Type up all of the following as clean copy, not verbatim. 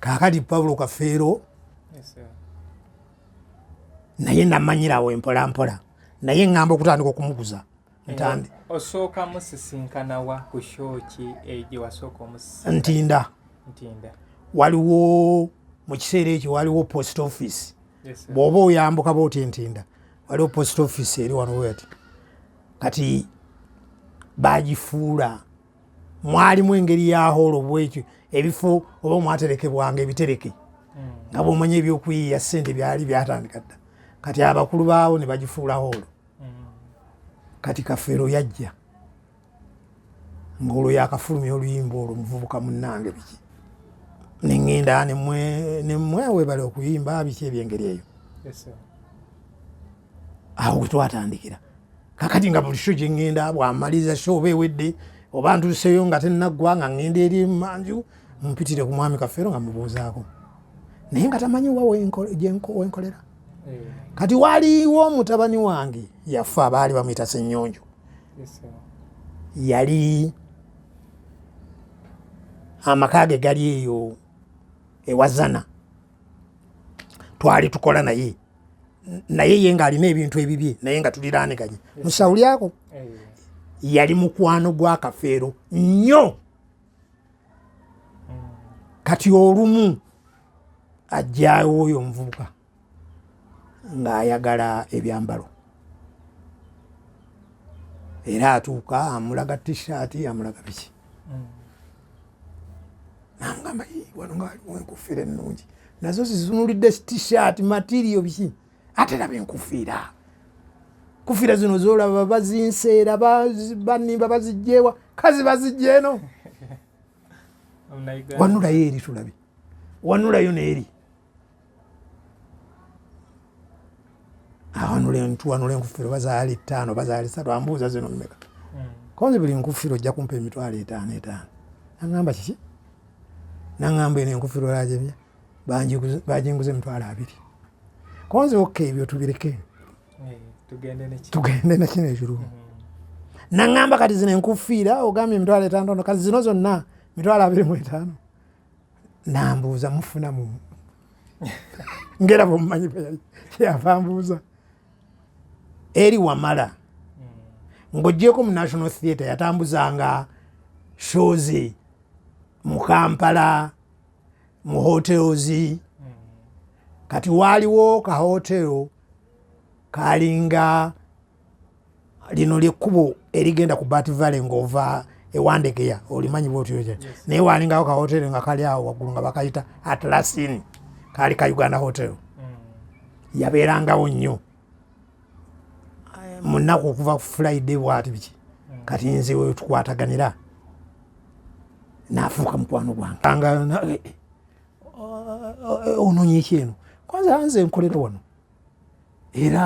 kakati Paulo Kafeero naye namanyirawo empola mpola naye ngamba okutandika okumuguza ntandi osooka musisinkana wa ku shoki eje wasooka ntinda waliwo mu kiseera ekyo waliwo post office bw'oba oyambuka booti ntinda waliwo post office eri wano weti kati bagifuula mwalimu engeri ya holo bwekyo ebifo oba mwaterekebwanga ebitereke nga bw'omanya ebyokuyiiya ssente byali byatandika dda kati abakulu baawo ne bagifuula holo kati Kafeero yajja ng'olwo yakafulumya oluyimba olwo muvubuka munnange biki neŋŋenda nemwe webale okuyimba biki ebyengeri eyo awo we twatandikira kakati nga buli sho gye ŋŋenda bw'amaliriza sho oba ewedde oba ntuuseyo nga tennaggwa nga ŋŋenda eri manju mpitire ku mwami Kafeero nga mubuuzaako naye nga tamanyi wa wenkolera kati waliwo mutabani wange yafa baali bamuyita Ssennyonjo yali amaka ge gali eyo ewazana twali tukola naye ye ng'alina ebintu ebibye naye nga tuliraaniganye musawulyako yali mukwano gwa Kafeero nnyo kati olumu ajjawo oyo omuvubuka ng'ayagala ebyambalo era atuuka amulaga t-shirt amulaga biki namugamba wano nga waliwo enkufiira ennungi nazo zizunulidde t-shirt material biki ate laba enkufiira kufiira zino zolaba bazinseera banimba bazijjeewa kazi bazijjeeno wanulayo eri tulabe wanulayo neeri awanula enkufiiro bazaali 5 bazaali 3 ambuuza zino mmeka konze buli nkufiiro ojja kumpa emitwalo 5 naŋŋamba kiki naŋŋamba eno enkufiiro lajebya bajinguza emitwalo 2 konze oke ebyo tubireke tugende nekino ekiro naŋŋamba kati zino enkufiira ogambye emitwalo 5 kati zino zonna mitwalo 25 nambuuza mufunamu ngera bwomumanyi yava mbuuza eri Wamala ng'oggyeko mu National Theatre yatambuzanga shows mu Kampala mu hotels kati waaliwo ka hotel kalinga lino lyekkubo erigenda ku Bat Valley ng'ova ewandegeya olimanyi bwotyoja naye walingawo ka hotel nga kali awo waggulu nga bakayita Atlasin kaali ka Uganda Hotel yabeerangawo nnyo munaku okuva ku Friday bwati biki kati nze we tukwataganira naafuuka mukwano gwange ononye ekyeno kwanza nze nkolera wano era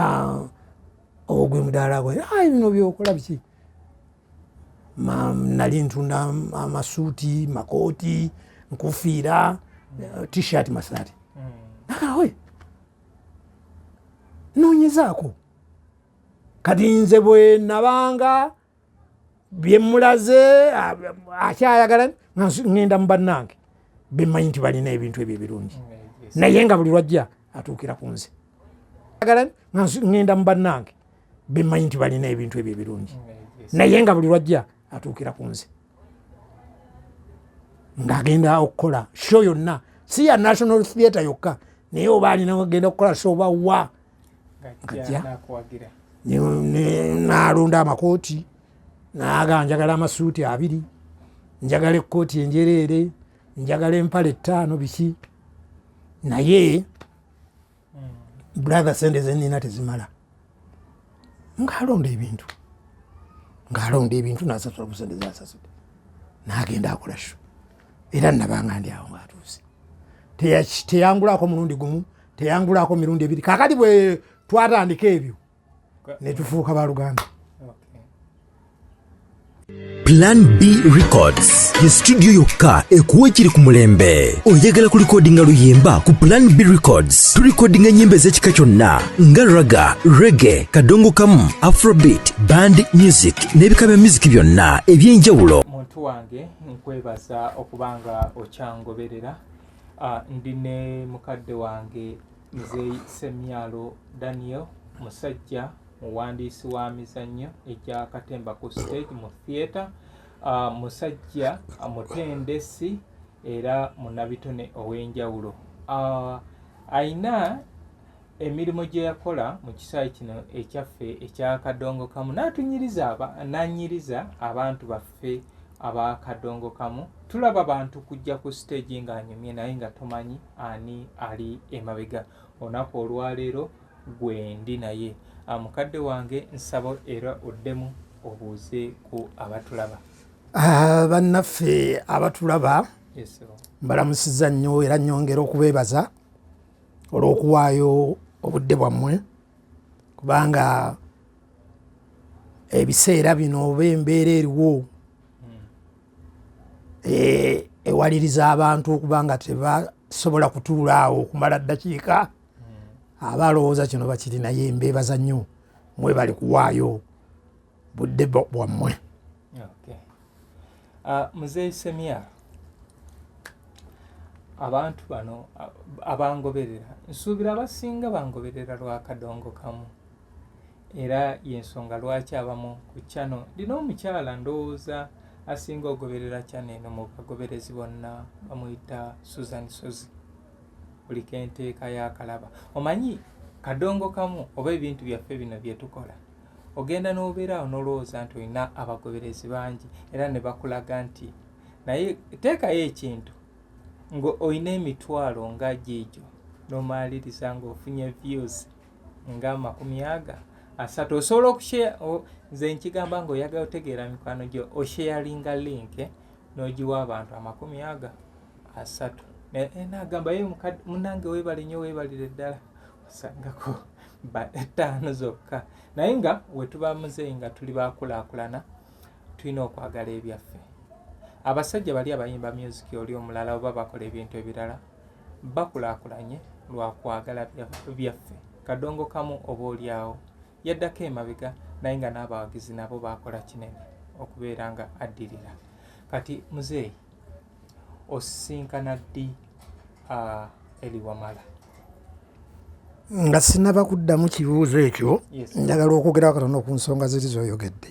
ogwe mudaala gwe bino byokola biki nali ntunda amasuuti makooti nkufiira t-shirt masaati nakawe noonyezaako kati nze bwe nabanga byemulaze akyayagala ŋŋenda mu bannange bemmanyi nti balina ebintu ebyo ebirungi naye nga buli lwajja atuukira ku nze ŋŋenda mu bannange bemmanyi nti balina ebintu ebyo ebirungi naye nga buli lwajja atuukira ku nze ng'agenda okukola show yonna si ya National Theatre yokka naye oba alina agenda okukola show oba wa ngajja n'alonda amakooti naaga njagala amasuuti 2 njagala ekkooti enjereere njagala empale 5 biki naye brother sente zenina tezimala ng'alonda ebintu n'asasula ku sente zasasudde n'agenda akola sho era nabanga ndi awo ng'atuuse teyangulako mulundi gumu teyangulako mirundi 2 kakati bwe twatandika ebyo ne tufuuka baluganda. Plan B Records ye studio yokka ekuwa ekiri ku mulembe. Oyagala ku recordinga luyimba ku Plan B Records. Tu recordinga nyimbe z'ekika kyonna nga raga, reggae, kadongo kamu, afrobeat, band music n'ebika bya music byonna ebyenjawulo. Muntu wange nkwebaza okubanga okyangoberera ndine mukadde wange Mzee Semyalo Daniel, musajja muwandiisi wa mizannyo egya Katemba ku stage mu theatre, musajja mutendesi era munabitone ow'enjawulo. Ayina emirimu gye yakola mu kisaawe kino ekyaffe ekya Kadongo Kamu, n'anyiriza abantu baffe aba Kadongo Kamu. Tulaba bantu kujja ku stage ng'anyumye naye nga tomanyi ani ali emabega. Olunaku olwaleero gwe ndi naye. Mukadde wange nsaba era oddemu obuuze ku abatulaba. Bannaffe abatulaba mbalamusiza nnyo era nnyongera okubeebaza olw'okuwaayo obudde bwammwe, kubanga ebiseera bino oba embeera eriwo ewaliriza abantu okubanga tebasobola kutuula awo okumala ddakiika, abalowooza kino bakiri, naye mbeebaza nnyo mwebali kuwaayo budde bwammwe. Mzee Semyalo, abantu bano abangoberera, nsuubira abasinga bangoberera lwa Kadongo Kamu, era yensonga lwaki abamu ku channel ndina omukyala ndowooza asinga ogoberera channel eno mu bagoberezi bonna bamuyita Susan Sozi, buli kenteeka yakalaba. Omanyi Kadongo Kamu oba ebintu byaffe bino bye tukola, ogenda n'obeera n'olowooza nti olina abagoberezi bangi era ne bakulaga nti naye teekayo ekintu ngo olina emitwalo nga gyegyo n'omaliriza ng'ofunye views nga 30 osobola okushare. Nze nkigamba ng'oyagala otegeera mikwano gyo osharinga link n'ogiwa abantu 30 n'agamba ye munange weebale nnyo, weebalire ddala, osangako 5 zokka. Naye nga we tuba muzeeyi nga tuli bakulaakulana, tulina okwagala ebyaffe. Abasajja bali abayimba music oli omulala oba bakola ebintu ebirala bakulaakulanye lwa kwagala byaffe. Kadongo Kamu oba oliawo yaddako emabega, naye nga n'abawagizi nabo bakola kinene okubeera nga addirira. Kati muzeeyi osisinkana ddi Eli Wamala? Nga sinaba kuddamu kibuuzo ekyo, njagala okwogera katono ku nsonga ziri z'oyogedde.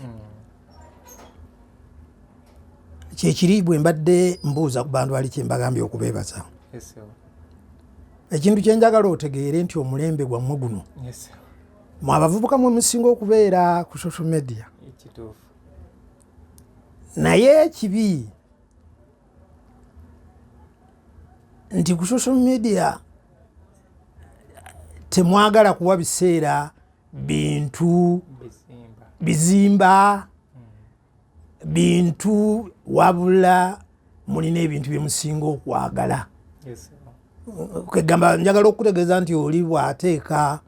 Kyekiri bwe mbadde mbuuza ku bantu bali kyembagambye okubeebaza. Ekintu kye njagala otegeere nti omulembe gwammwe guno mwe abavubuka mwe musinga okubeera ku social media, naye ekibi nti ku social media temwagala kuwa biseera bintu bizimba bintu, wabula mulina ebintu bye musinga okwagala. Kwegamba njagala okutegeeza nti oli bw'ateeka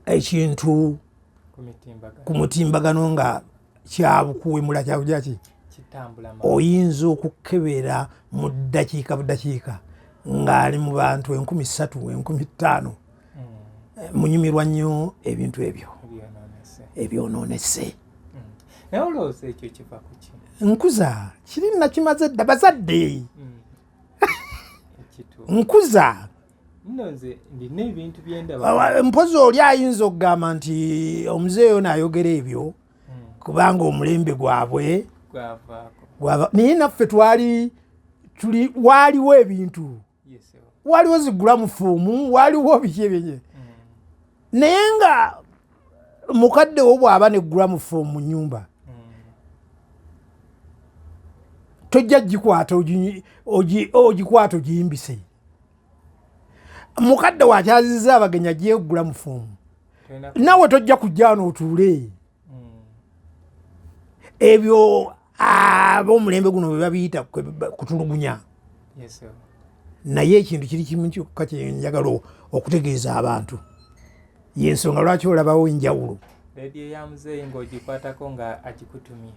ekintu ku mutimbagano nga kyabukuwemula kyabujaki, oyinza okukebera mu ddakiika buddakiika ng'ali mu bantu 3,000 5,000. Munyumirwa nnyo ebintu ebyo ebyonoonese. Naye olowooza ekyo kiva ku ki? Nkuza kiri nakimaze dda bazadde. Nkuza nno nze ndina ebintu byendaba. Mpozi oli ayinza okugamba nti omuzeeyi ono ayogera ebyo kubanga omulembe gwabwe gwavaako, naye naffe waaliwo ebintu, waaliwo zigulamufuumu, waaliwo biki ebyenye, naye nga mukadde wo bw'aba ne gulamufuumu mu nnyumba tojja gikwata ogikwata ogiyimbise. Mukadde wakyaziza abagenyi agiye gulamufuumu, nawe tojja kujja n'otuule. Ebyo ab'omulembe guno bwe babiyita kutulugunya. Naye ekintu kiri kimu kyokka kye njagala okutegeeza abantu, y'ensonga lwaki olabawo enjawulo. Leediyo ya muzeeyi ng'ogikwatako nga agikutumye.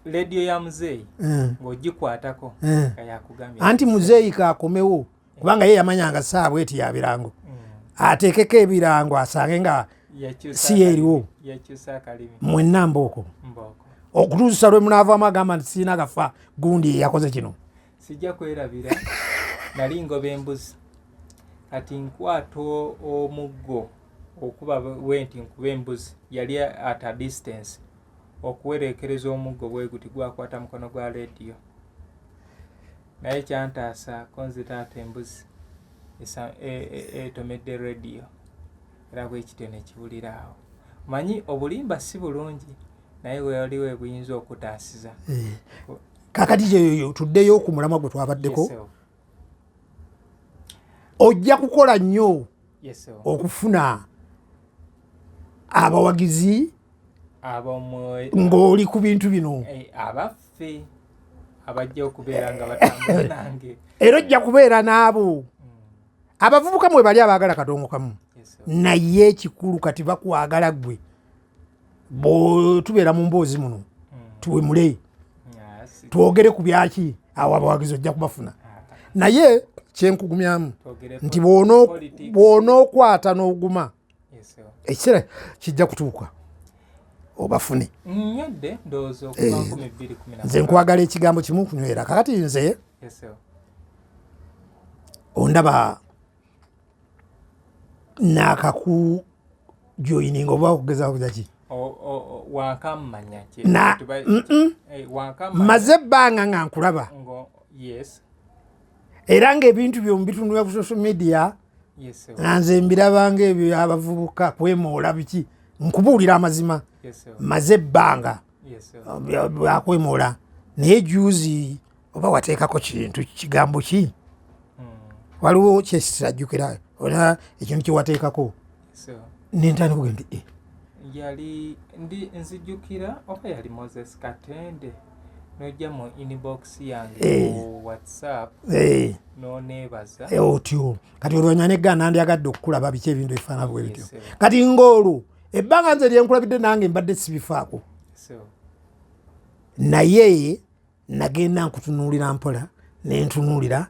Leediyo ya muzeeyi ng'ogikwatako nga yakugambye. Anti muzeeyi kaakomewo kubanga ye yamanyanga saabwe eti ya birango. Ateekeko ebirango asange nga si eriwo. Mwenna mbooko. Okutuusa lwe munaavaamu agamba nti siina gafa gundi yakoze kino. sijja kwerabira nali ngoba embuzi kati nkwata omuggo okuba wenti nkuba embuzi yali at a distance okuwerekereza omuggo bwe guti gwakwata mukono gwa radio naye kyantaasa konzitaata embuzi etomedde radio era bwekityo nekiwulira awo manyi obulimba si bulungi naye waliwo buyinza okutaasiza kakati kyeyoyo tuddeyo ku mulamwa gwe twabaddeko ojja kukola nnyo okufuna abawagizi ng'oli ku bintu bino abaffe abajja okubeera nga batambula nange era ojja kubeera n'abo abavubuka mwe bali abaagala Kadongo Kamu naye ekikulu kati bakwagala ggwe tubeera mu mboozi muno tuwemule twogere ku byaki awo abawagizi ojja kubafuna naye kyenkugumyamu nti bw'onookwata n'oguma ekiseera kijja kutuuka obafune. Nze nkwagala ekigambo kimu kunywera kakati nze ondaba naakaku joininga oba okugeza kujaki maze ebbanga nga nkulaba era ng'ebintu byombi bitunulira ku social media nga nze mbirabanga ebyo abavubuka kwemoola biki nkubuulira amazima maze ebbanga bwakwemoola naye juzi oba wateekako kintu kigambo ki waliwo kyesirajjukira ola ekintu kyewateekako nentandika kugenda yali nzijjukira oba yali Moses Katende nojja mu inbox yange ku WhatsApp noneebaza otyo kati olwanya negga nandyagadde okukulaba biki ebintu ebifaana bwe bityo kati ng'olwo ebbanga nze lyenkulabidde nange mbadde sibifaako naye nagenda nkutunuulira mpola nentunuulira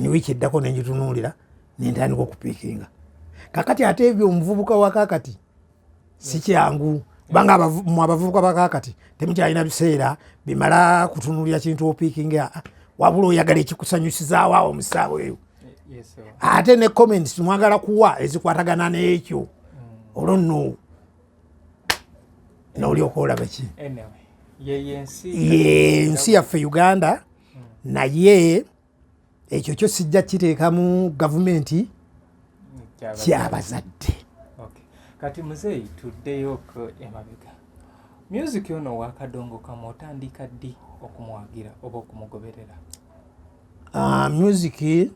wiiki eddako nenjitunuulira nentandika okupiikinga kakati ate ebyo omuvubuka wakakati si kyangu kubanga mu abavubuka bakakati temukyalina biseera bimala kutunuulira kintu opiikinga wabula oyagala ekikusanyusizaawo awo musaawo eyo ate ne comments mwagala kuwa ezikwatagana n'ekyo olwo nno n'olyoka olaba ki yensi yaffe Uganda naye ekyo kyo sijja kiteeka mu gavumenti kyabazadde. Kati muzeeyi tuddeyo emabega music ono wa Kadongo Kamu otandika ddi okumwagira oba okumugoberera? Music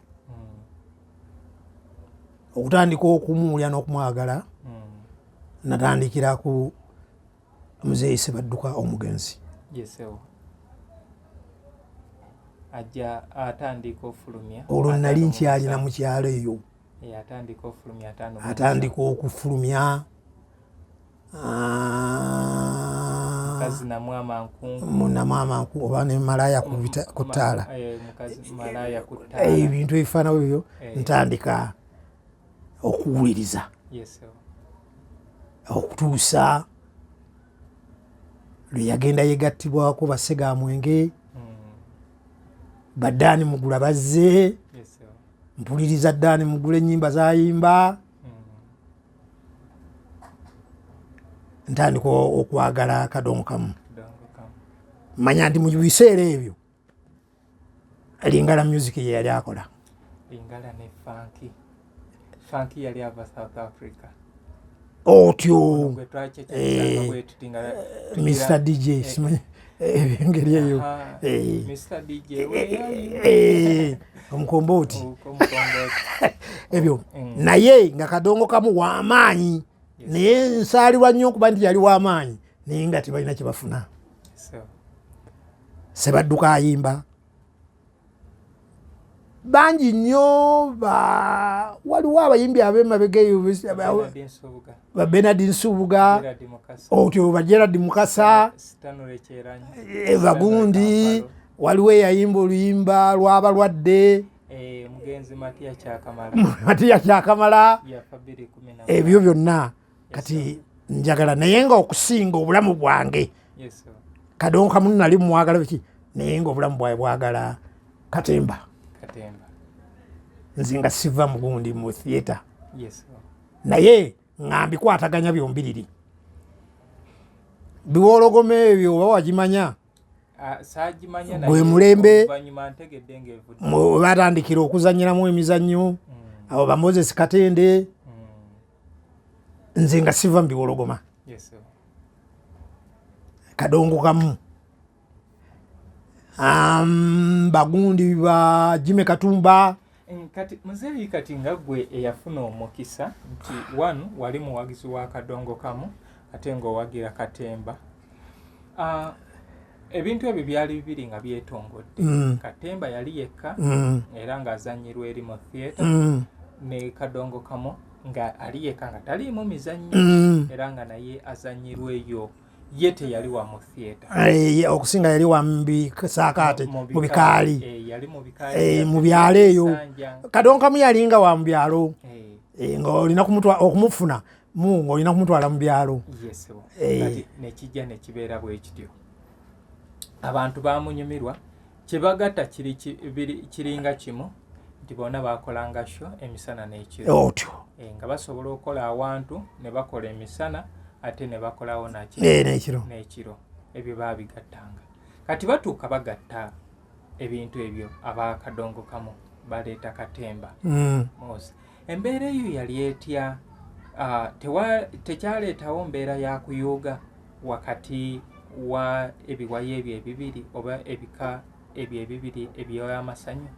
okutandika okumuwulya n'okumwagala natandikira ku muzeeyi Sebadduka omugenzi. Ajja atandika ofulumya olwo nali nkyalina mu kyalo eyo atandika okufulumya munamwamanku oba ne malaya ku ttaala ebintu ebifaanawo ebyo ntandika okuwuliriza okutuusa lwe yagenda yegattibwako Basegamwenge Baddaani Mugula bazze mpuliriza Ddaani Mugula ennyimba zayimba ntandika okwagala Kadongo Kamu manya nti mu biseera ebyo Lingala music ye yali akola Lingala ne Funky yali ava South Africa otyo Mr. DJ engeri eyo Mr. DJ omukombooti ebyo naye nga Kadongo Kamu w'amaanyi naye nsaalirwa nnyo okuba nti yali w'amaanyi naye nga tebalina kye bafuna. Sebadduka ayimba bangi nnyo waliwo abayimbi ab'emabega eyo ba Bernard Nsubuga otyo ba Gerard Mukasa Bagundi waliwo eyayimba oluyimba lw'abalwadde Matiya Kyakamala ebyo byonna kati njagala naye nga okusinga obulamu bwange Kadongo Kamu nali mwagala biki naye nga obulamu bwawe bwagala Katemba nze nga siva mugundi mu theatre naye ngambikwataganya byombiriri biwologoma ebyo oba wagimanya gwe mulembe batandikira okuzanyiramu emizannyo abo ba Moses Katende nze nga siva mbiwologoma Kadongo Kamu bagundi ba Jime Katumba kati muzeeyi kati nga gwe eyafuna omukisa nti one wali muwagizi wa Kadongo Kamu ate ng'owagira Katemba ebintu ebyo byali bibiri nga byetongodde Katemba yali yekka era ng'azanyirwa eri mu theatre ne Kadongo Kamu nga ali yekka nga taliimu mizannyo era nga naye azanyirwa eyo ye teyali wa mu theatre okusinga yali wa mbisakate mu bikaali yali mu bikaali mu byalo eyo Kadongo Kamu yalinga wa mu byalo ng'olina okumufuna ng'olina kumutwala mu byalo kati nekijja nekibeera bwe kityo abantu bamunyumirwa kyebagatta kiringa kimu nti bonna bakolanga sho emisana n'ekiro otyo nga basobola okukola awantu ne bakola emisana ate ne bakolawo n'ekiro ebyo baabigattanga kati batuuka bagatta ebintu ebyo aba Kadongo Kamu baleeta Katemba embeera eyo yali etya tekyaleetawo mbeera ya kuyooga wakati wa ebiwayi ebyo ebibiri oba ebika ebyo ebibiri eby'amasanyu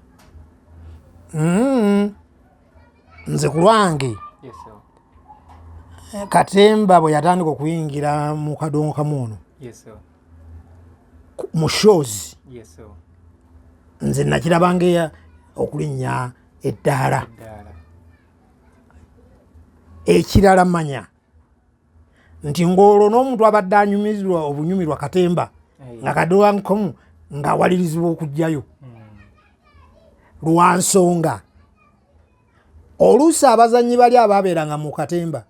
nze ku lwange Katemba bwe yatandika okuyingira mu Kadongo Kamu ono mu shows nze nakirabanga okulinnya eddaala ekirala manya nti ng'olwo n'omuntu abadde anyumirwa obunyumirwa Katemba nga Kadongo Kamu ng'awalirizibwa okujjayo lwa nsonga oluusi abazannyi bali abaabeeranga mu Katemba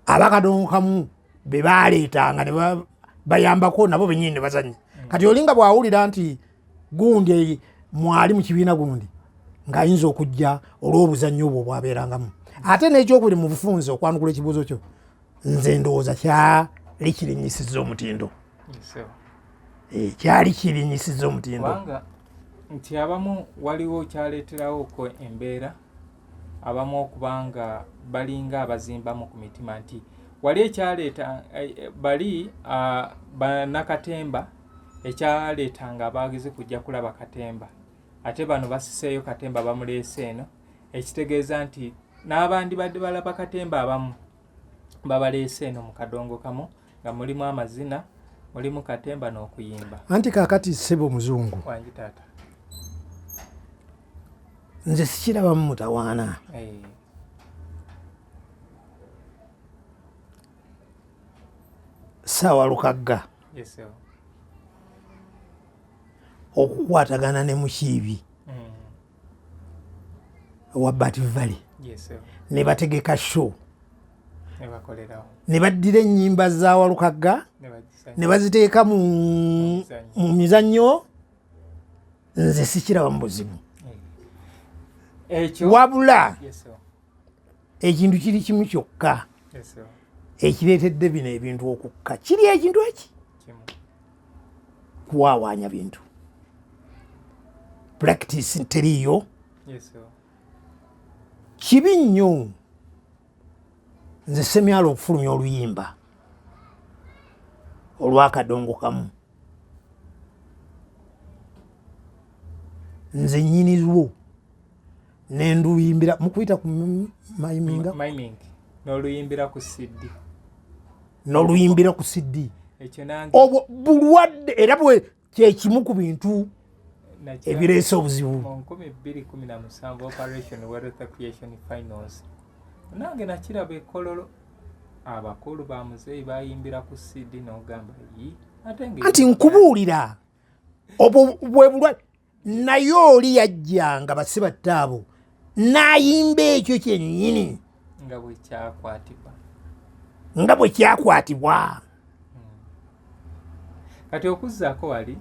aba Kadongo Kamu be baaleetanga ne bayambako nabo bennyini ne bazannya kati olinga bw'awulira nti gundi mwali mu kibiina gundi ng'ayinza okujja olw'obuzannyo obwo bwabeerangamu ate n'ekyokubiri mu bufunze okwanukula ekibuuzo kyo nze ndowooza kyali kirinyisizza omutindo kyali kirinyisizza omutindo kubanga nti abamu waliwo kyaleeterawo ko embeera abamu okubanga balinga abazimbamu ku mitima nti wali ekyaleeta bali bannakatemba ekyaleetanga abagizi kujja kulaba Katemba ate bano basiseeyo Katemba bamuleese eno ekitegeeza nti n'abandi badde balaba Katemba abamu babaleese eno mu Kadongo Kamu nga mulimu amazina mulimu Katemba n'okuyimba anti kaakati ssebo muzungu wangi taata nze sikirabamu mutawaana Saawa Lukagga okukwatagana ne Mukiibi wa Bat Valley ne bategeka show ne baddira ennyimba za Walukagga ne baziteeka mu mizannyo nze sikiraba mu buzibu wabula ekintu kiri kimu kyokka ekireetedde bino ebintu okukka kiri ekintu eki kuwaawaanya bintu practice teriiyo kibi nnyo nze semyalo okufulumya oluyimba olwa Kadongo Kamu nze nnyinirwo nenduyimbira mukuyita ku mayiminga n'oluyimbira ku CD n'oluyimbira ku CD obwo bulwadde era bwe kyekimu ku bintu ebireese obuzibu mu 2017 Operation Wealth Creation Finals nange nakiraba ekololo abakulu ba muzeeyi bayimbira ku CD n'ogamba anti nkubuulira obwo bwe bulwadde naye oli yajjanga basibattaabo n'ayimba ekyo kyennyini nga bwe kyakwatibwa kati okuzzaako wali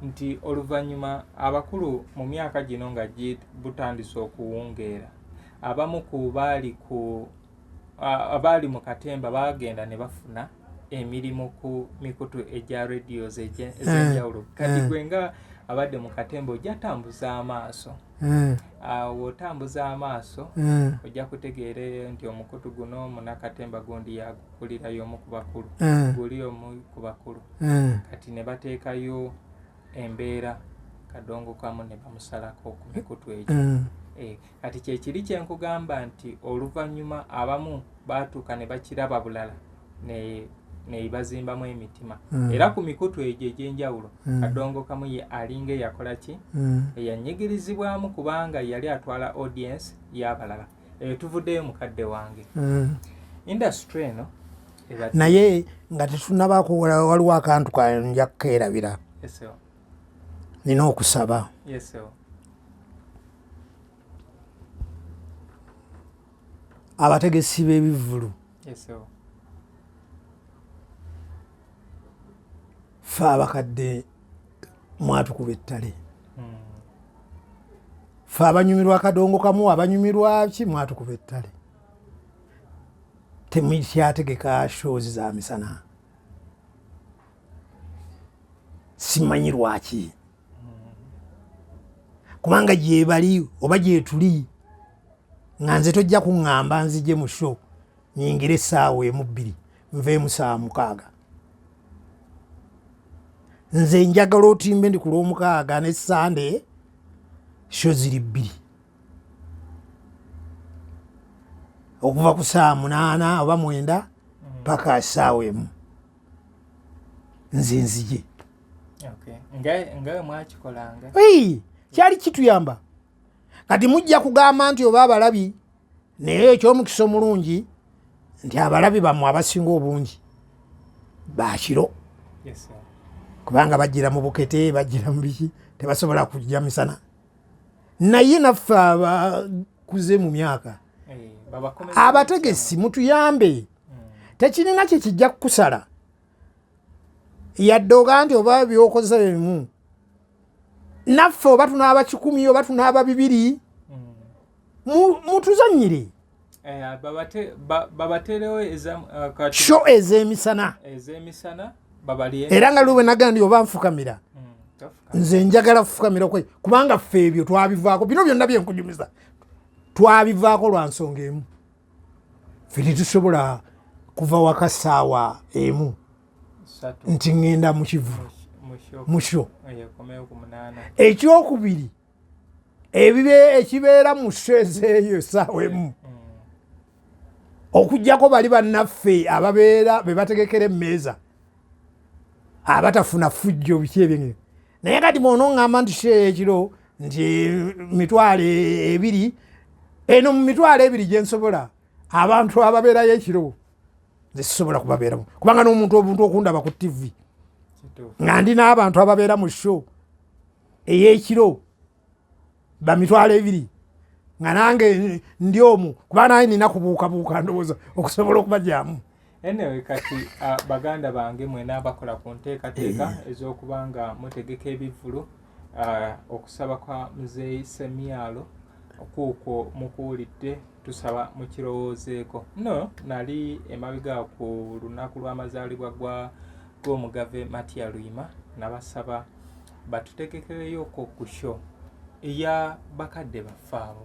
nti oluvannyuma abakulu mu myaka gino nga butandise okuwungeera abamu ku abaali mu katemba bagenda ne bafuna emirimu ku mikutu egya radios ez'enjawulo kati gwe nga abadde mu katemba ojja tambuza amaaso wotambuza amaaso ojja kutegeera nti omukutu guno munakatemba gundi yagukulirayo omu ku bakulu guli omu ku bakulu kati ne bateekayo embeera Kadongo Kamu ne bamusalako ku mikutu egyo kati kyekiri kyenkugamba nti oluvannyuma abamu baatuuka ne bakiraba bulala ne bazimbamu emitima era ku mikutu egyo egy'enjawulo Kadongo Kamu ye alinga yakola ki eyanyigirizibwamu kubanga yali atwala audience y'abalala tuvuddeyo mukadde wange industry eno naye nga tetunnabaako waliwo akantu kanja kukeerabira nina okusaba abategesi b'ebivvulu fe abakadde mwatukuba ettale fe abanyumirwa Kadongo Kamu abanyumirwa ki mwatukuba ettale temukyategeka shows za misana simanyi lwaki kubanga gyebali oba gyetuli nga nze tojja kuŋŋamba nzije mu show nyingire essaawa emu bbiri nveemu saa 6 nze njagala otimbe ndi ku Lwomukaaga ne Sande show ziri 2 okuva ku saa 8 oba 9 paka essaawa emu nze nzije nga mwakikolanga kyali kituyamba kati mujja kugamba nti oba abalabi naye ekyomukisa omulungi nti abalabi bammwe abasinga obungi bakiro kubanga bajjira mu bukete bajjira mu biki tebasobola kujja misana naye naffe abakuze mu myaka abategesi mutuyambe tekirina kye kijja kukusala yadde oga nti oba byokozesa bimu naffe oba tunaaba 100 oba tunaaba 200 mutuzanyire babaterewo sho ez'emisana era nga lwe nagaa ndi oba nfukamira nze njagala kufukamira kubanga ffe ebyo twabivaako bino byonna byenkujumiza twabivaako lwa nsonga emu ffe tetusobola kuva waka ssaawa emu nti ŋŋenda mu kivu musho ekyokubiri ekibeera mu sho ezeeyo essaawa emu okugjako bali bannaffe ababeera be bategekera emmeeza abatafuna fujjo biki ebyo naye kati bw'onoŋŋamba nti sho ekiro nti 2 eno mu 2 gye nsobola abantu ababeerayo ekiro nze sisobola kubabeeramu kubanga n'omuntu obuntu okundaba ku TV nga ndi n'abantu ababeera mu sho ey'ekiro ba 2 nga nange ndi omu kuba naye nina kubuukabuuka ndowooza okusobola okubajyamu anyway kati baganda bange mwena abakola ku nteekateeka ez'okuba nga mutegeka ebivvulu okusaba kwa muzeeyi Semyalo okuuko mukuwulidde tusaba mukirowoozeeko nali emabega ku lunaku lw'amazaalibwa gw'omugave Matya Luyima nabasaba batutegekereyoko ku show eya bakadde baffe abo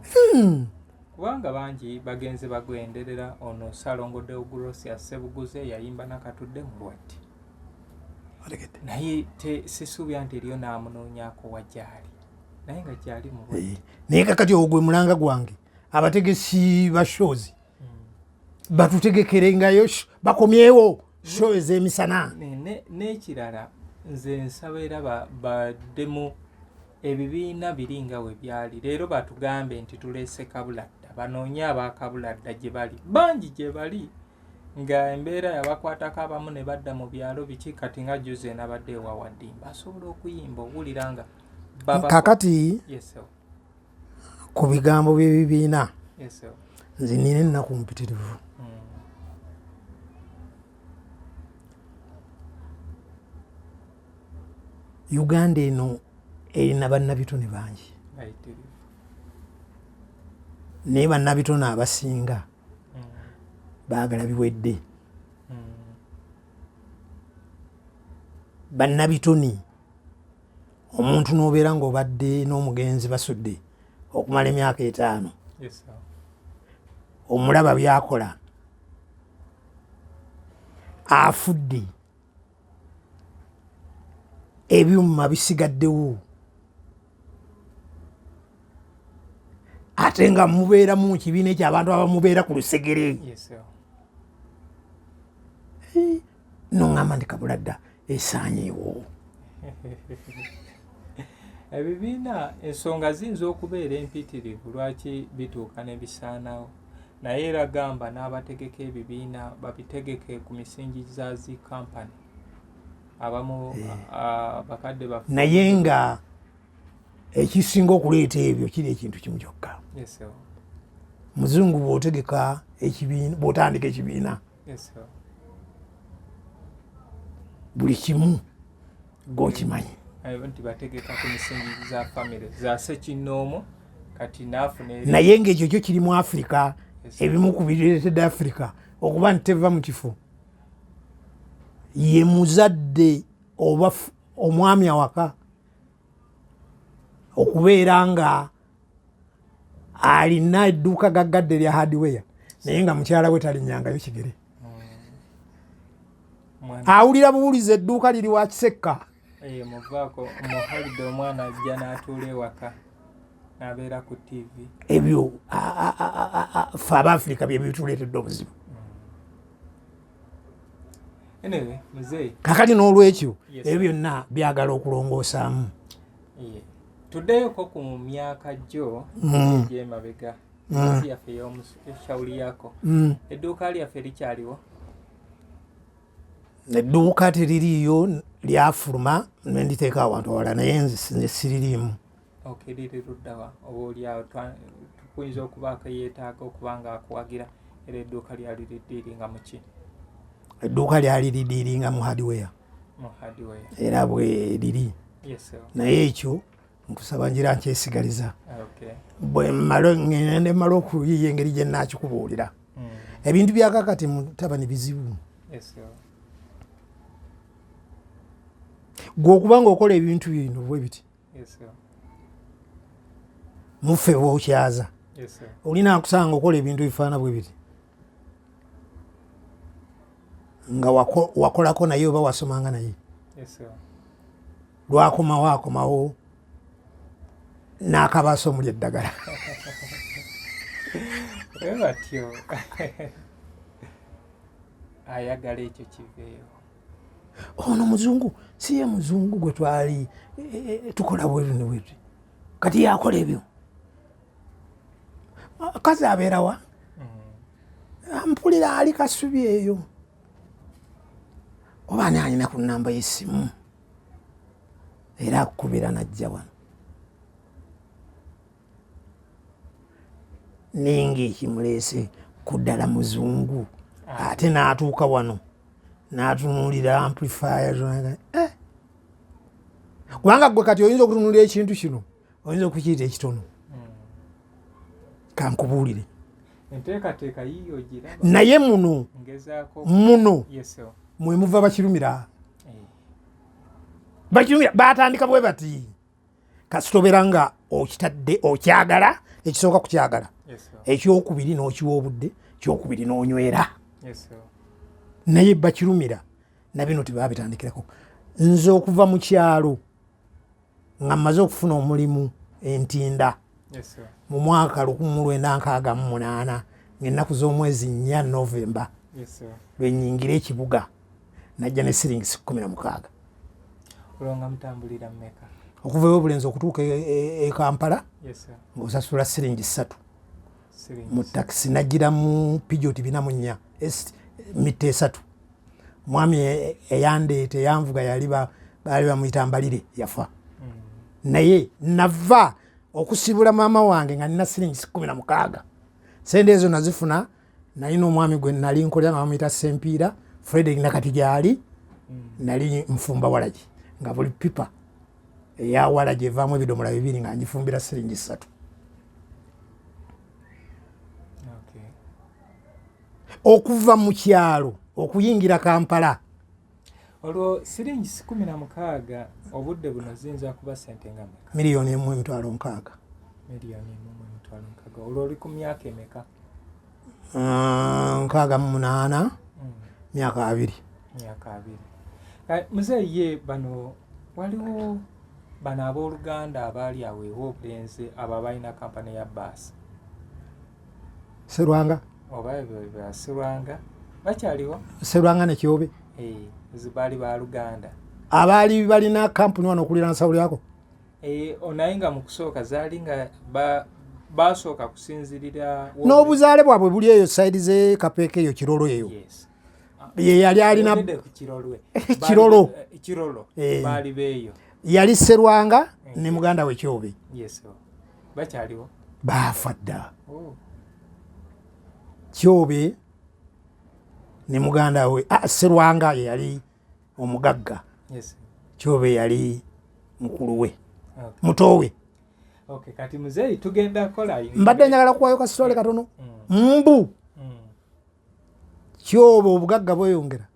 kubanga bangi bagenze bagwenderera ono Salongo Deogracia Ssebuguze yayimba nakatudde mu lwatti naye sisuubya nti eriyo n'amunoonyaako wajjaali naye nga gyali mu lwatti naye kakati ogwe mulanga gwange abategesi ba shows batutegekerengayo bakomyewo show ez'emisana n'ekirala nze nsaba era baddemu ebibiina biri nga we byali leero batugambe nti tuleese Kabuladda banoonye abakabuladda gye bali bangi gye bali nga embeera yabakwatako abamu ne badda mu byalo biki kati nga Jose nabadde ewa Waddimba asobola okuyimba owulira nga kakati ku bigambo by'ebibiina nze nina ennaku mpitirivu Uganda eno erina bannabitone bangi naye bannabitone abasinga baagala biwedde. Bannabitone omuntu n'obeera ng'obadde n'omugenzi basudde okumala emyaka 5 omulaba byakola afudde ebyuma bisigaddewo ate nga mubeera mu kibiina ekyabantu abamubeera ku lusegere. Noŋŋamba ndi Kabuladda esaanyeewo. Ebibiina ensonga ziyinza okubeera empitirivu lwaki bituuka ne bisaanawo, naye era gamba n'abategeka ebibiina babitegeke ku misingi za zi kampani abamu bakadde bafu. Naye nga ekisinga okuleeta ebyo kiri ekintu kimu kyokka. Muzungu bw'otegeka ekibiina, bw'otandika ekibiina buli kimu gw'okimanyi. Nti bategeka ku misingi za famire za sekinnoomu kati naafuna naye ng'ekyo kyo kiri mu Africa. Ebimu ku bireetedde Africa okuba nti teva mu kifo ye muzadde oba omwami awaka okubeera nga alina edduuka gaggadde lya hardware naye nga mukyala we talinyangayo kigere. Awulira buwuliza edduuka liri wa Kisekka. Muvaako muhalidde omwana ajja n'atuula ewaka n'abeera ku TV. Ebyo ffe Abafrika bye bituleetedde obuzibu. Anyway, muzeeyi. Kakati n'olwekyo ebyo byonna byagala okulongoosaamu. Tuddeyoko ku myaka gyo egy'emabega ensi yaffe ey'omushawuli yaako. Edduuka lyaffe likyaliwo? Edduuka teririiyo, lyafuluma ne nditeeka awantu awala naye nze siririimu. Liri luddawa oba oliawo tukuyinza okubaako yeetaaga okuba nga akuwagira era edduuka lyali liddiiringa mu ki? Edduuka lyali liddiiringa mu hardware. Era bwe liri. Naye ekyo nkusaba ngira nkyesigaliza. Bwe mmala okuyiiya engeri gye nnaakikubuulira. Ebintu bya kakati mutabani bizibu. Gwe okuba ng'okola ebintu bino bwe biti muffe bw'okyaza olina akusanga okola ebintu bifaana bwe biti nga wakolako naye oba wasomanga naye lwakomawo akomawo n'akabaasa omuli eddagala. Batyo ayagala ekyo kiveeyo. Ono muzungu si ye muzungu gwe twali tukola bweru ne bweru kati yakola ebyo. Kazi abeerawa ampulira ali Kasubi eyo oba ani alina ku nnamba y'essimu era akukubira najja wano. Ninga ekimuleese ku ddala muzungu ate n'atuuka wano n'atunuulira amplifier kubanga gwe kati oyinza okutunuulira ekintu kino oyinza okukiyita ekitono. Kankubuulire enteekateeka yiyo giraba naye muno mwe muva bakirumira. Bakirumira baatandika bwe bati kasitobera nga okitadde okyagala ekisooka kukyagala ekyokubiri n'okiwa obudde kyokubiri n'onywera naye bakirumira na bino tebaabitandikirako. Nze okuva mu kyalo nga mmaze okufuna omulimu Entinda mu mwaka 1968 ng'ennaku z'omwezi 4 Novemba lwe nnyingira ekibuga najja ne siringisi 16. Olwanga mutambulira mmeka? Okuva ebulenzi okutuuka e Kampala ng'osasula siringisi 3 mu takisi najjira mu Pijoti 44 mita 3. Mwami eyandeeta eyanvuga baali bamuyita Mbalire yafa. Naye nava okusibula maama wange nga nina siringisi 16. Sente ezo nazifuna nalina omwami gwe nali nkolera nga bamuyita Sempiira Frederick nakati gyali nali nfumba walagi nga buli pipa eyawala gyevaamu ebidomola 2 nga ngifumbira siringi 3. Okuva mu kyalo okuyingira Kampala olwo siringi 16 obudde buno ziyinza kuba sente nga meka? $1,600,000. $1,600,000. Olwo oli ku myaka emeka? 68, myaka 2. Muzeeye bano waliwo bano abooluganda abaali awo obulenzi abo abalina kampani ya baasi Serwanga oba Serwanga bakyaliwo? Serwanga ne Kyobe baali ba Luganda abaali balina kampuni wano okulira nsawulo yako onaye nga mu kusooka zaali nga basooka kusinzirira n'obuzaale bwabwe buli eyo sayidi ze Kapeeka eyo Kirolo eyo ye yali alina Kirolo baali beeyo yali Serwanga ne muganda we Kyobe bakyaliwo baafa dda Kyobe ne muganda we Serwanga ye yali omugagga Kyobe yali mukulu we muto we. Kati muzeeyi tugenda kola mbadde njagala kuwayo kasitole katono mbu Kyobe obugagga bweyongera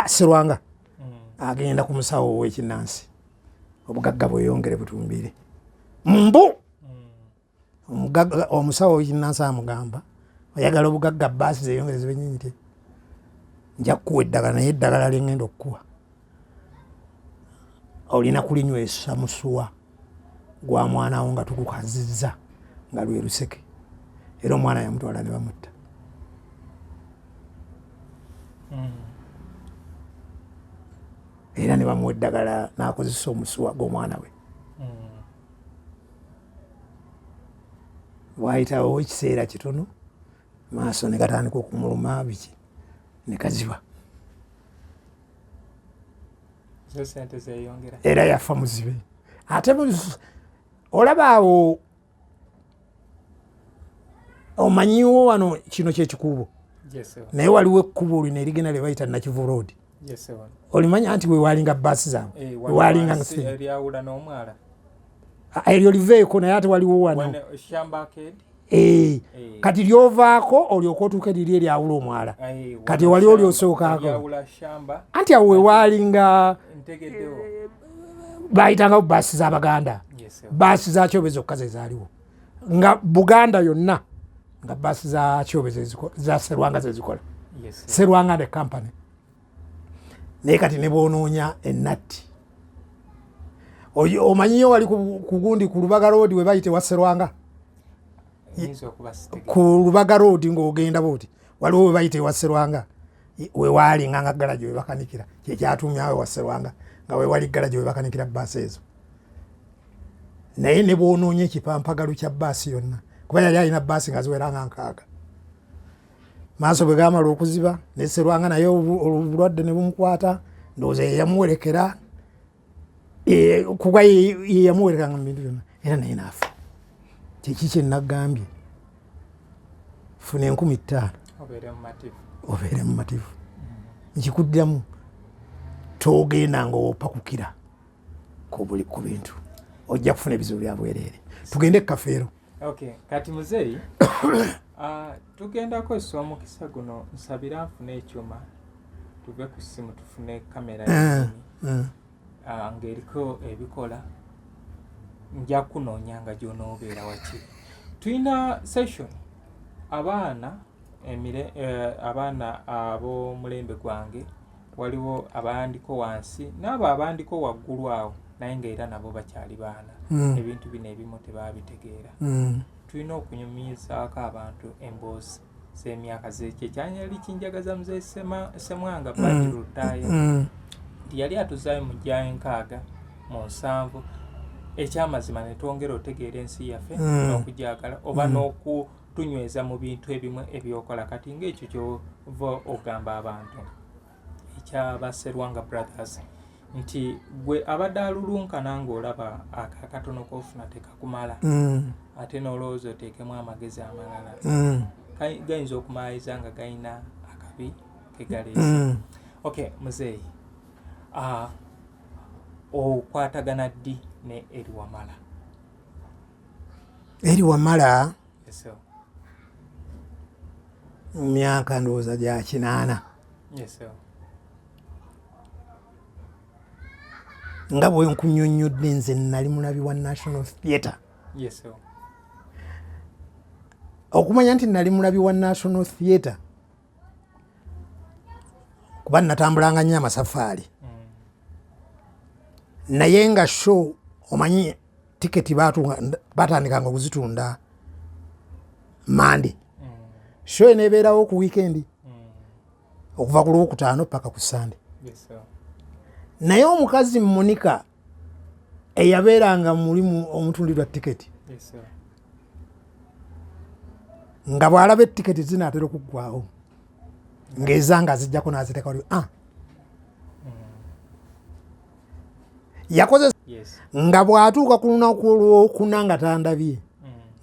Serwanga agenda ku musawo w'ekinnansi obugagga bweyongere butumbire mbu omusawo w'ekinnansi amugamba oyagala obugagga baasi zeyongere zibe nnyingi te nja kuwa eddagala naye eddagala lyengenda okukuwa olina kulinywesa musuwa gwa mwana wo nga tugukazizza nga lwe luseke era omwana yamutwala ne bamutta. Era ne bamuwa eddagala n'akozesa omusuwa gw'omwana we. Bwayitawo ekiseera kitono maaso ne gatandika okumuluma biki ne kaziba era yafa muzibe. Ate olaba awo omanyiwo wano kino kyekikubo naye waliwo ekkubo lino erigenda lye bayita Nakivu Road. Olimanya nti wewalinga baasi zaabwe wewalinga eryawula n'omwala eryo liveeko naye ate waliwo wano kati lyovaako olyoka otuuka liri eryawula omwala kati wali olyosookaako anti awo wewalinga bayitangawo baasi z'Abaganda baasi za Kyobe zokka ze zaaliwo nga Buganda yonna nga baasi za Kyobe za Serwanga ze zikola Serwanga ne company naye kati ne boonoonya ennatti omanyiyo wali ku gundi ku Lubaga Road we bayite wa Serwanga ku Lubaga Road ng'ogenda booti waliwo we bayite wa Serwanga we waalinga nga galaji we bakanikira kyekyatumyawe wa Serwanga nga we wali galaji we bakanikira baasi ezo naye ne boonoonya ekipampagalo kya baasi yonna kuba yali alina baasi nga ziweranga 6 maaso bwe gaamala okuziba ne Serwanga naye obulwadde ne bumukwata ndowooza yeyamuwerekera kuba yeyamuwerekeranga mu bintu byonna era naye naafa. Kiki kye nagambye funa 50,000 obeere mu mativu nkikuddamu togenda nga opakukira ku bintu ojja kufuna ebizibu bya bwereere. Tugende ekafeero. Kati muzeeyi tugenda kozesa omukisa guno nsabira nfune ekyuma tuve ku ssimu tufune kamera ng'eriko ebikola nja kunoonya nga gy'onoobeera waki. Tulina session abaana ab'omulembe gwange waliwo abaandiko wansi n'abo abandiko waggulu awo naye ng'era nabo bakyali baana ebintu bino ebimu tebaabitegeera. Tulina okunyumizaako abantu emboozi z'emyaka kyekyanyali kinjagaza muzeeyi Semwanga Badru Lutaaya nti yali atuzaayo mu Jja 6 mu 7 ekyamazima ne twongera otegeera ensi yaffe n'okugyagala oba n'okutunyweza mu bintu ebimu ebyokola kati ng'ekyo kyova ogamba abantu ekyaba Serwanga Brothers nti gwe abadde alulunkana ng'olaba akakatono k'ofuna tekakumala ate n'olowooza oteekemu amagezi amalala gayinza okumaayiza nga gayina akabi ke galeese. Muzeeyi okwatagana ddi ne eri Wamala. Eri Wamala Yes sir. myaka ndowooza gya 8. Yes sir. nga bwe nkunnyonnyodde nze nali mulabi wa National Theatre. Yes sir. Okumanya nti nali mulabi wa National Theatre kuba natambulanga nnyo amasafaali naye nga show omanyi tiketi batandikanga okuzitunda Monday. Show eneebeerawo ku weekend okuva ku Lwokutaano paka ku Sunday. Yes sir. Naye omukazi Monica eyabeeranga mulimu omutundirwa tiketi Yes sir. nga bw'alaba etiketi zinaatera okuggwawo ng'ezanga azijjako n'aziteeka wali yakoze Yes. nga bw'atuuka ku lunaku olwokuna nga tandabye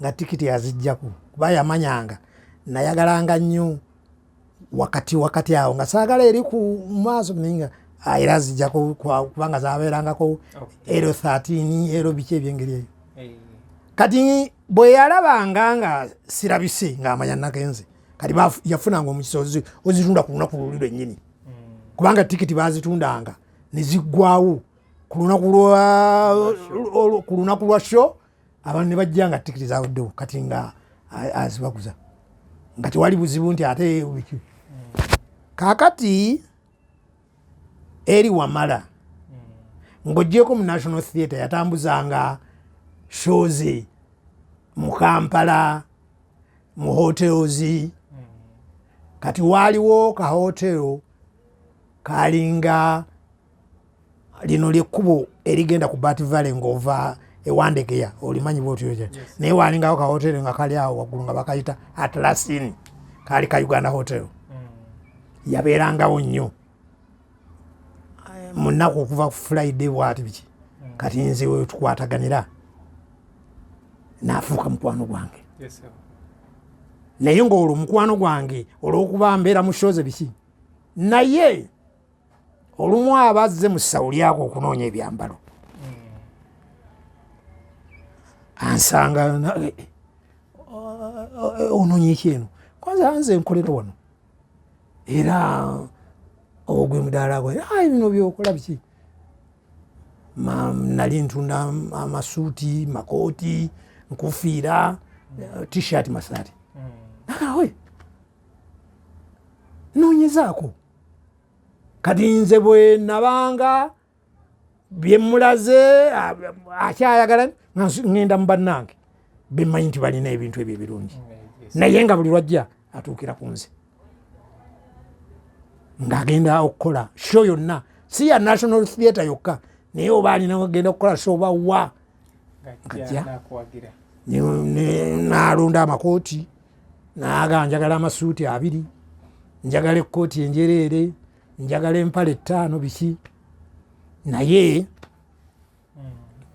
nga tiketi azijjako kuba yamanyanga nayagalanga nnyo wakati awo nga saagala eri ku maaso naye era azijjako kubanga zabeerangako ero 13 ero biki ebyengeri eyo. Kati bwe yalabanga nga sirabise ng'amanya nagenze kati yafunanga omukisa ozitunda ku lunaku luli lwennyini kubanga tiketi bazitundanga ne ziggwawo ku lunaku lwa show abantu ne bajja nga tiketi zaweddewo kati nga azibaguza nga tewali buzibu nti ate biki. Kaakati eri Wamala ng'oggyeko mu National Theatre yatambuzanga shows mu Kampala mu hotels. Kati waaliwo ka hotel kalinga lino lyekkubo erigenda ku Bat Valley ng'ova ewandegeya olimanyi bwotyo naye walingawo ka hotel nga kali awo waggulu nga bakayita Atlasin kaali ka Uganda Hotel. Yabeerangawo nnyo mu nnaku okuva ku Friday bwati biki kati nze we tukwataganira n'afuuka mukwano gwange. Yes sir. Naye ng'olwo mukwano gwange olw'okuba mbeera mu shows biki naye olumu abazze mu ssawo lyako okunoonya ebyambalo ansanga onoonya eki eno kwanza nze nkolera wano era ogwe mudaala gwe bino byokola biki nali ntunda amasuuti makooti nkufiira t-shirt masaati nagawe noonyezaako kati nze bwe nabanga byemulaze akyayagala ngenda mu bannange bemmanyi nti balina ebintu ebyo ebirungi naye nga buli lwajja atuukira ku nze ng'agenda okukola show yonna si ya National Theatre yokka naye oba alina agenda okukola show oba wa ngajja n'alonda amakooti n'aga njagala amasuuti 2 njagala ekkooti enjereere njagala empale 5 biki naye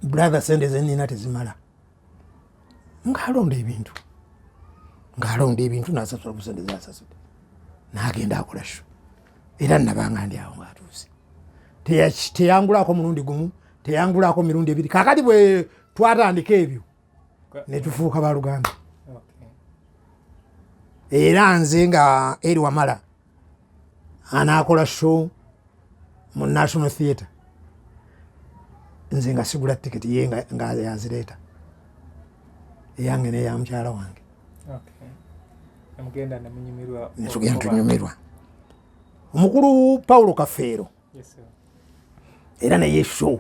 brother sente zenina tezimala ng'alonda ebintu n'asasula ku sente zasasudde n'agenda akola show era nabanga ndi awo ng'atuuse teyangulako mulundi gumu teyangulako mirundi 2 kakati bwe twatandika ebyo ne tufuuka baluganda. Era nze nga eri Wamala anaakola show mu National Theatre nze nga sigula tiketi ye nga yazireeta eyange neya mukyala wange netugenda tunyumirwa. Omukulu Paulo Kafeero era naye show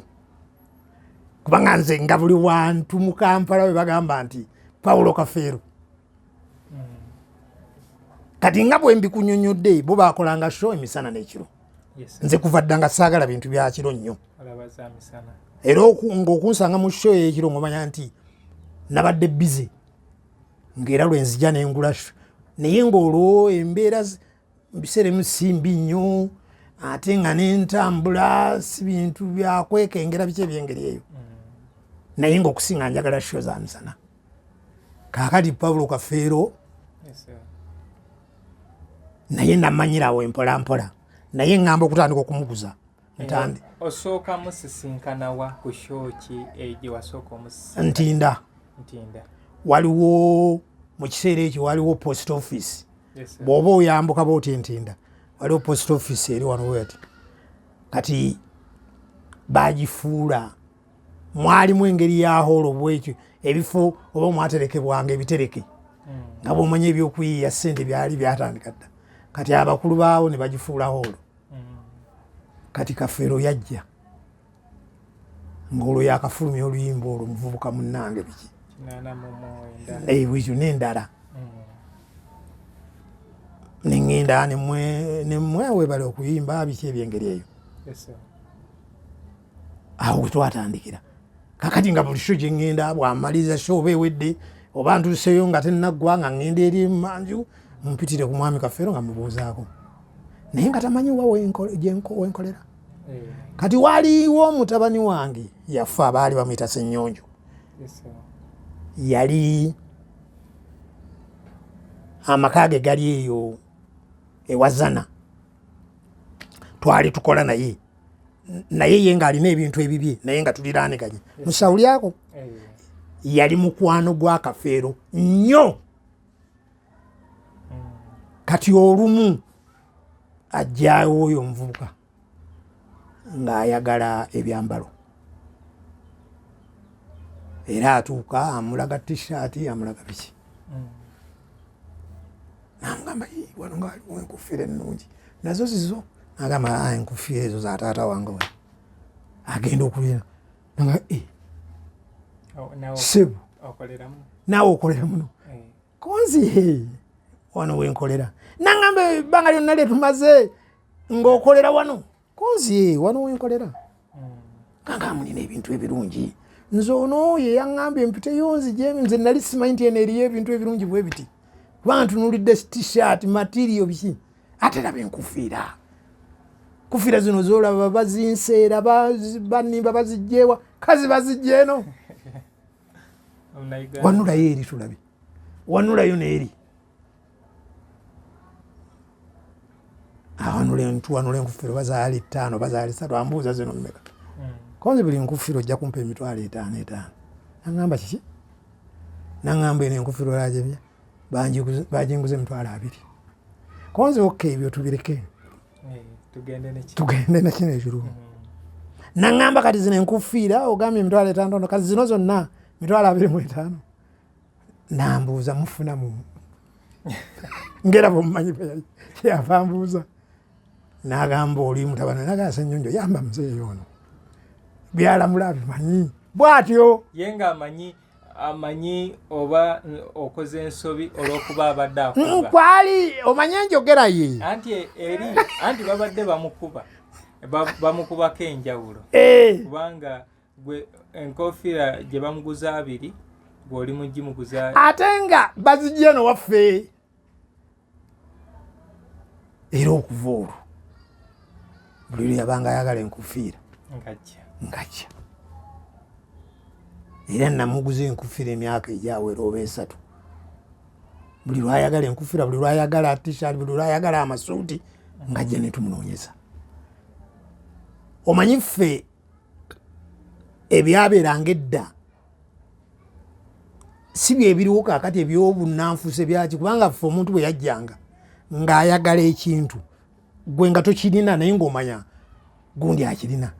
kubanga nze nga buli wantu mu Kampala we bagamba nti Paulo Kafeero kati nga bwe mbikunyonyodde bo bakolanga show emisana n'ekiro. Nze kuva ddanga saagala bintu bya kiro nnyo era ng'okunsanga mu show y'ekiro ng'omanya nti nabadde busy ng'era lwenzija n'engula show naye ng'olwo embeera biseera emu simbi nnyo ate nga n'entambula si bintu byakwekengera biki ebyengeri eyo naye ng'okusinga njagala show za misana. Kaakati Paulo Kafeero naye namanyirawo empolampola naye ngamba okutandika okumuguza ntandi osooka musisinkana wa ku shoki gye wasooka Ntinda waliwo mu kiseera ekyo waliwo post office bw'oba oyambuka booti Ntinda waliwo post office eri wano weti kati bagifuula mwalimu engeri ya holo bwekyo ebifo oba mwaterekebwanga ebitereke nga bw'omanya ebyokuyiiya ssente byali byatandika dda kati abakulu baawo ne bagifuula holo kati Kafeero yajja ng'olwo yakafulumya oluyimba olwo muvubuka munnange biki bwekyo n'endala neŋŋenda nemwewebale okuyimba biki ebyengeri eyo awo we twatandikira kakati nga buli sho gye ŋŋenda bw'amaliriza sho oba ewedde oba ntuuseyo nga tennaggwa nga ŋŋenda eri manju mpitire ku mwami Kafeero nga mubuuzaako naye nga tamanyi wa wenkolera kati waliwo omutabani wange yafa baali bamuyita Ssennyonjo yali amaka ge gali eyo ewazana twali tukola naye ye ng'alina ebintu ebibye naye nga tuliraaniganye musawulyako yali mukwano gwa Kafeero nnyo kati olumu ajjawo oyo omuvubuka ng'ayagala ebyambalo era atuuka amulaga t-shirt amulaga biki namugamba wano ngaaliwo enkufiira ennungi nazo zizo agamba enkufiira ezo za taata wange we agenda okulira nga sebu naawe okolera muno konzi wano wenkolera nangamba ebbanga lyonna lyetumaze ng'okolera wano konzi wano wenkolera kanga munina ebintu ebirungi nze ono ye yaŋŋambye empiteyo nzijemu nze nali simanyi nti eno eriyo ebintu ebirungi bwe biti kuba ntunuulidde t-shirt materiyo biki ate laba enkufiira kufiira zino zolaba bazinseera banimba bazijjeewa kazi bazijja eno wanulayo eri tulabe wanulayo neeri tuwanula enkufiiro bazaali 5 bazaali 3 ambuuza zino mmeka konzi buli nkufiiro ojja kumpa emitwalo 5 naŋŋamba kiki naŋŋamba eno enkufiiro lajebya bajinguza emitwalo 2 konzi oke ebyo tubireke tugende nekino ekiro naŋŋamba kati zino enkufiira ogambye emitwalo 5 kati zino zonna mitwalo 25 nambuuza mufunamu ngera bwomumanyi yava mbuuza n'agamba oli mutabani nagaa Ssennyonjo yamba muzeeyo ono byalamula abimanyi bw'atyo ye nga amanyi oba okoze ensobi olw'okuba abadde akuba nkwali omanye enjogera ye anti babadde bamukubako enjawulo kubanga gwe enkofiira gye bamuguza 2 bw'oli mugimuguza ate nga bazijja eno waffe era okuva olwo buli lwe yabanga ayagala enkufiira ngajja era namuguza enkufiira emyaka egyawera oba 3 buli lwayagala enkufiira buli lwayagala t-shirt buli lwayagala amasuuti ngajja ne tumunoonyeza omanyi ffe ebyabeeranga edda si byebiriwo kaakati ebyobunanfuuse byaki kubanga ffe omuntu bwe yajjanga ng'ayagala ekintu gwe nga tokirina naye ng'omanya gundi akirina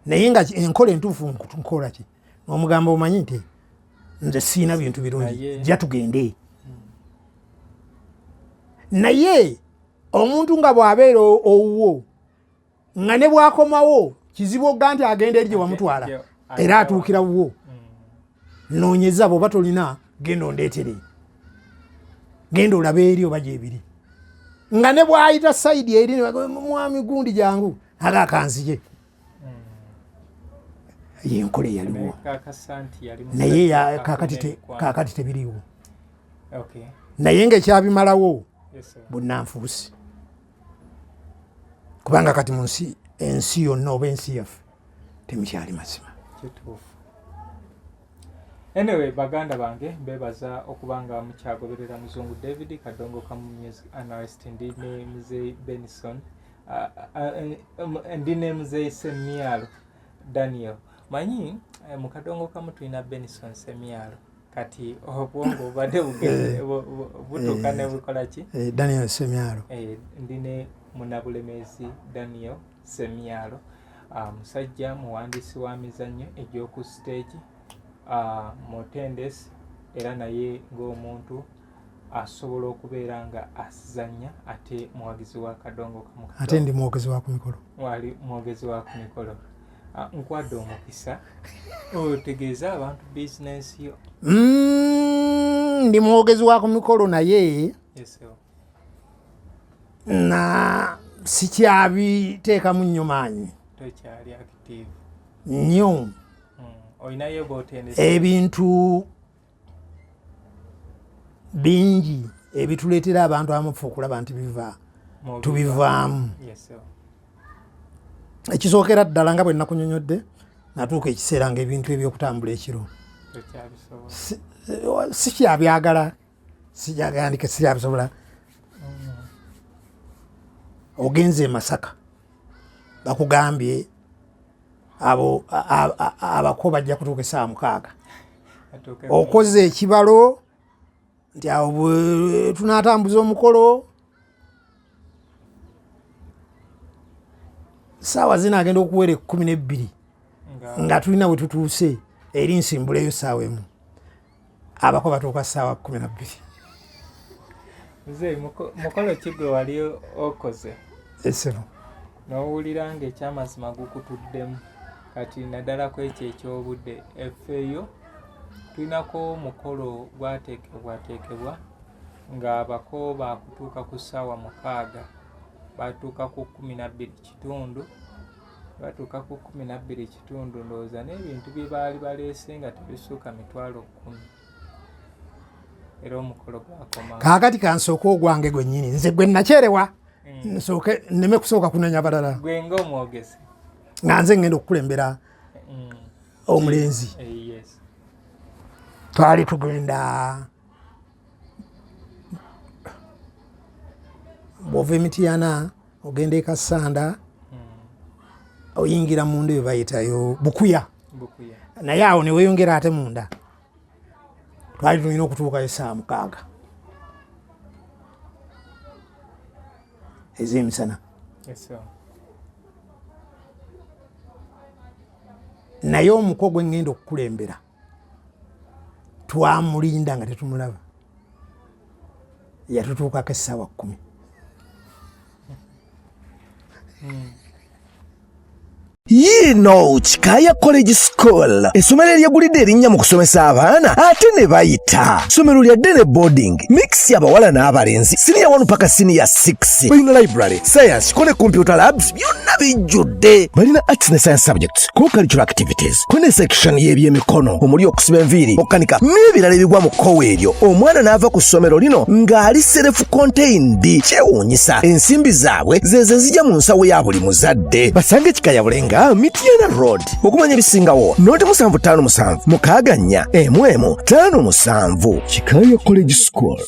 naye nga enkola entuufu nkola ki omugamba omanyi nti nze siina bintu birungi jja tugende naye omuntu nga bw'abeera owuwo nga ne bw'akomawo kizibu ogga nti agenda eri gye wamutwala era atuukira wuwo noonyeza bw'oba tolina genda ondeetere genda olabe eri oba gyebiri nga ne bw'ayita sayidi eri mwami gundi jangu agakanzije yenkola eyaliwo naye kaakati tebiriwo naye ng'ekyabimalawo bunnanfuusi kubanga kati mu ensi yonna oba ensi yaffe temukyali mazima anyway baganda bange mbebaza okubanga mukyagoberera Muzungu David Kadongo Kamu Music Analyst ndi ne Mzee Benson ndine muzeyi Semyalo Daniel manyi mu kadongo kamu tulina Benson Semyalo kati obwongo obadde butuuka ne bukola ki Daniel Semyalo ndine Munabulemezi Daniel Semyalo musajja muwandiisi wa mizannyo egy'oku stage mutendesi era naye ng'omuntu asobola okubeera nga azannya ate muwagizi wa kadongo kamu ate ndi mwogezi wa ku mikolo wali mwogezi wa ku mikolo nkwadde omukisa otegeeza abantu bizinensi yo ndi mwogezi wa ku mikolo naye na sikyabiteekamu nnyo maanyi tokyali active nnyo olinayo b'otendesi ebintu bingi ebituleetera abantu amufu okulaba nti tubivaamu ekisookera ddala nga bwe nakunyonyodde natuuka ekiseera nga ebintu ebyokutambula ekiro sikyabyagala sikyagandike sikyabisobola ogenze e Masaka bakugambye abo abako bajja kutuuka essaawa 6 okoze ekibalo nti awo bwe tunaatambuza omukolo saawa zinaagenda okuwera 12 nga tulina bwe tutuuse eri nsimbuleyo saawa emu abako batuuka saawa 12 nze mukolo ki gwe wali okoze esebo n'owulira nga ekyamazima gukutuddemu kati naddala ku ekyo ekyobudde effeeyo tulinako omukolo gwateekebwa ng'abako baakutuuka ku ssaawa 6 batuuka ku 12:00 batuuka ku 12:00 ndowooza n'ebintu bye baali baleese nga tebisuuka 10,000 era omukolo gwakoma kaakati kansooka ogwange gwennyini nze gwe nakyerewa nsooke nneme kusooka kunenya balala gwe ng'omwogezi nga nze ngenda okukulembera omulenzi twali tugenda bw'ova Emityana ogenda e Kasanda oyingira munda bye bayitayo Bukuya naye awo ne weeyongera ate munda twali tulina okutuukayo essaawa 6 ez'emisana naye omuko gwe ngenda okukulembera twamulinda nga tetumulaba yatutuukako essaawa 10 Yino Chikaya College School essomero eryegulidde erinnya mu kusomesa abaana ate ne bayita ssomero lya ddene boarding mix y'abawala n'abalenzi senior 1 paka senior 6 balina library science ko ne computer labs byonna bijjudde balina arts ne science subjects co-curricular activities ko ne section y'ebyemikono omuli okusiba enviiri okukanika n'ebirala ebigwa mu kkowe eryo omwana n'ava ku ssomero lino ng'ali self contained kyewuunyisa ensimbi zaabwe zeeze zijja mu nsawo ya buli muzadde basange Chikaya Bulenga Mityana Road okumanya ebisingawo noti 757 mukaaga 4 11 57 Chikaya College School.